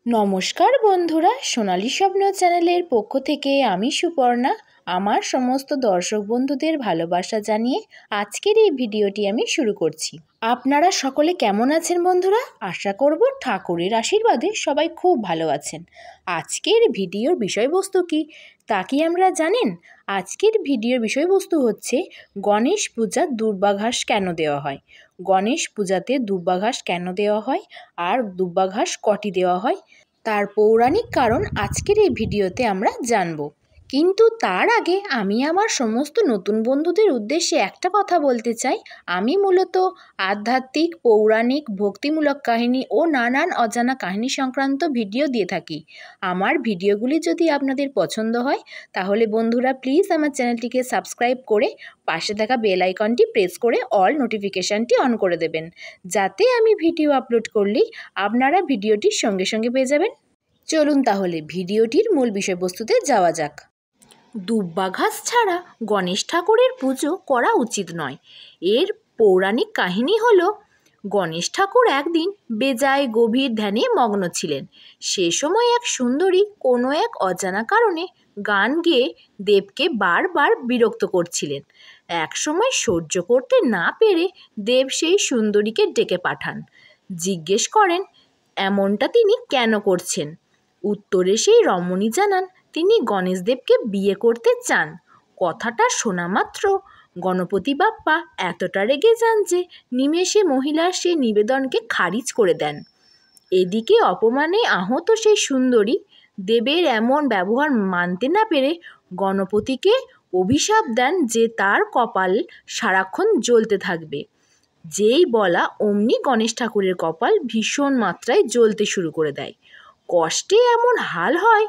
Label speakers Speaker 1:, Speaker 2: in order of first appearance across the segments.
Speaker 1: নমস্কার বন্ধুরা, সোনালী স্বপ্ন চ্যানেলের পক্ষ থেকে আমি সুপর্ণা আমার সমস্ত দর্শক বন্ধুদের ভালোবাসা জানিয়ে আজকের এই ভিডিওটি আমি শুরু করছি। আপনারা সকলে কেমন আছেন বন্ধুরা? আশা করব ঠাকুরের আশীর্বাদে সবাই খুব ভালো আছেন। আজকের ভিডিওর বিষয়বস্তু কি তা কি আমরা জানেন? আজকের ভিডিওর বিষয়বস্তু হচ্ছে গণেশ পূজার দুর্বা ঘাস কেন দেওয়া হয়, গণেশ পূজাতে দুর্বা ঘাস কেন দেওয়া হয় আর দুর্বা ঘাস কটি দেওয়া হয় তার পৌরাণিক কারণ আজকের এই ভিডিওতে আমরা জানব। কিন্তু তার আগে আমি আমার সমস্ত নতুন বন্ধুদের উদ্দেশ্যে একটা কথা বলতে চাই। আমি মূলত আধ্যাত্মিক, পৌরাণিক, ভক্তিমূলক কাহিনী ও নানান অজানা কাহিনী সংক্রান্ত ভিডিও দিয়ে থাকি। আমার ভিডিওগুলি যদি আপনাদের পছন্দ হয় তাহলে বন্ধুরা প্লিজ আমার চ্যানেলটিকে সাবস্ক্রাইব করে পাশে থাকা বেল আইকনটি প্রেস করে অল নোটিফিকেশানটি অন করে দেবেন, যাতে আমি ভিডিও আপলোড করলেই আপনারা ভিডিওটির সঙ্গে সঙ্গে পেয়ে যাবেন। চলুন তাহলে ভিডিওটির মূল বিষয়বস্তুতে যাওয়া যাক। দুর্বা ঘাস ছাড়া গণেশ ঠাকুরের পুজো করা উচিত নয়। এর পৌরাণিক কাহিনী হলো, গণেশ ঠাকুর একদিন বেজায় গভীর ধ্যানে মগ্ন ছিলেন। সে সময় এক সুন্দরী কোনো এক অজানা কারণে গান গেয়ে দেবকে বারবার বিরক্ত করছিলেন। এক সময় সহ্য করতে না পেরে দেব সেই সুন্দরীকে ডেকে পাঠান। জিজ্ঞেস করেন এমনটা তিনি কেন করছেন। উত্তরে সেই রমণী জানান তিনি গণেশদেবকে বিয়ে করতে চান। কথাটা শোনা মাত্র গণপতি বাপ্পা এতটা রেগে যান যে নিমেষে মহিলার সেই নিবেদনকে খারিজ করে দেন। এদিকে অপমানে আহত সেই সুন্দরী দেবের এমন ব্যবহার মানতে না পেরে গণপতিকে অভিশাপ দেন যে তার কপাল সারাক্ষণ জ্বলতে থাকবে। যেই বলা অমনি গণেশ ঠাকুরের কপাল ভীষণ মাত্রায় জ্বলতে শুরু করে দেয়। কষ্টে এমন হাল হয়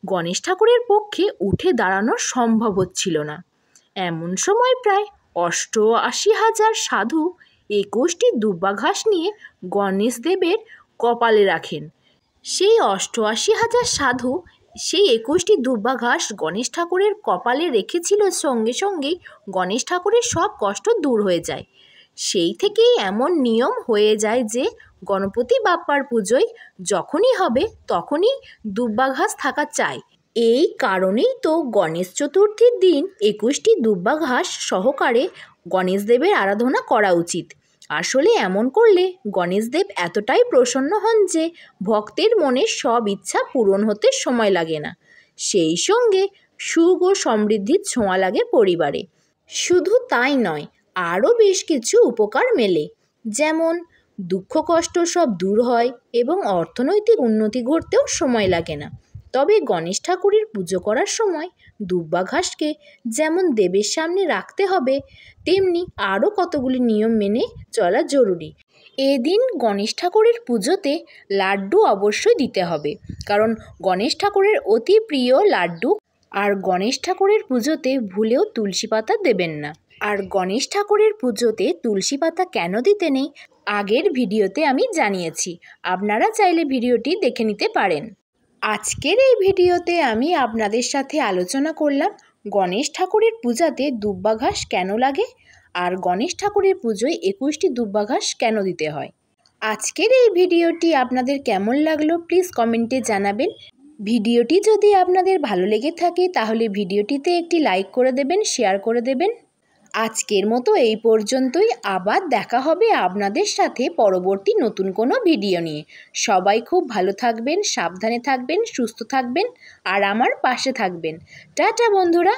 Speaker 1: গণেশ ঠাকুরের পক্ষে উঠে দাঁড়ানো সম্ভব হচ্ছিল না। এমন সময় প্রায় ৮৮,০০০ সাধু ২১টি দুর্বা ঘাস নিয়ে গণেশ দেবের কপালে রাখেন। সেই ৮৮,০০০ সাধু সেই ২১টি দুর্বা ঘাস গণেশ ঠাকুরের কপালে রেখেছিল, সঙ্গে সঙ্গেই গণেশ ঠাকুরের সব কষ্ট দূর হয়ে যায়। সেই থেকেই এমন নিয়ম হয়ে যায় যে গণপতি বাপ্পার পুজোয় যখনই হবে তখনই দুর্বা ঘাস থাকা চাই। এই কারণেই তো গণেশ চতুর্থীর দিন ২১টি দুর্বা ঘাস সহকারে গণেশদেবের আরাধনা করা উচিত। আসলে এমন করলে গণেশদেব এতটাই প্রসন্ন হন যে ভক্তের মনে সব ইচ্ছা পূরণ হতে সময় লাগে না। সেই সঙ্গে সুখ ও সমৃদ্ধির ছোঁয়া লাগে পরিবারে। শুধু তাই নয়, আরও বেশ কিছু উপকার মেলে, যেমন দুঃখ কষ্ট সব দূর হয় এবং অর্থনৈতিক উন্নতি ঘটতেও সময় লাগে না। তবে গণেশ ঠাকুরের পুজো করার সময় দুর্বা ঘাসকে যেমন দেবের সামনে রাখতে হবে, তেমনি আরও কতগুলি নিয়ম মেনে চলা জরুরি। এদিন গণেশ ঠাকুরের পুজোতে লাড্ডু অবশ্যই দিতে হবে, কারণ গণেশ ঠাকুরের অতি প্রিয় লাড্ডু। আর গণেশ ঠাকুরের পুজোতে ভুলেও তুলসী পাতা দেবেন না। আর গণেশ ঠাকুরের পুজোতে তুলসী পাতা কেন দিতে নেই আগের ভিডিওতে আমি জানিয়েছি, আপনারা চাইলে ভিডিওটি দেখে নিতে পারেন। আজকের এই ভিডিওতে আমি আপনাদের সাথে আলোচনা করলাম গণেশ ঠাকুরের পূজাতে দুর্বা ঘাস কেন লাগে আর গণেশ ঠাকুরের পুজোয় ২১টি দুর্বা ঘাস কেন দিতে হয়। আজকের এই ভিডিওটি আপনাদের কেমন লাগলো প্লিজ কমেন্টে জানাবেন। ভিডিওটি যদি আপনাদের ভালো লেগে থাকে তাহলে ভিডিওটিতে একটি লাইক করে দেবেন, শেয়ার করে দেবেন। আজকের মতো এই পর্যন্তই। আবার দেখা হবে আপনাদের সাথে পরবর্তী নতুন কোনো ভিডিও নিয়ে। সবাই খুব ভালো থাকবেন, সাবধানে থাকবেন, সুস্থ থাকবেন আর আমার পাশে থাকবেন। টাটা বন্ধুরা।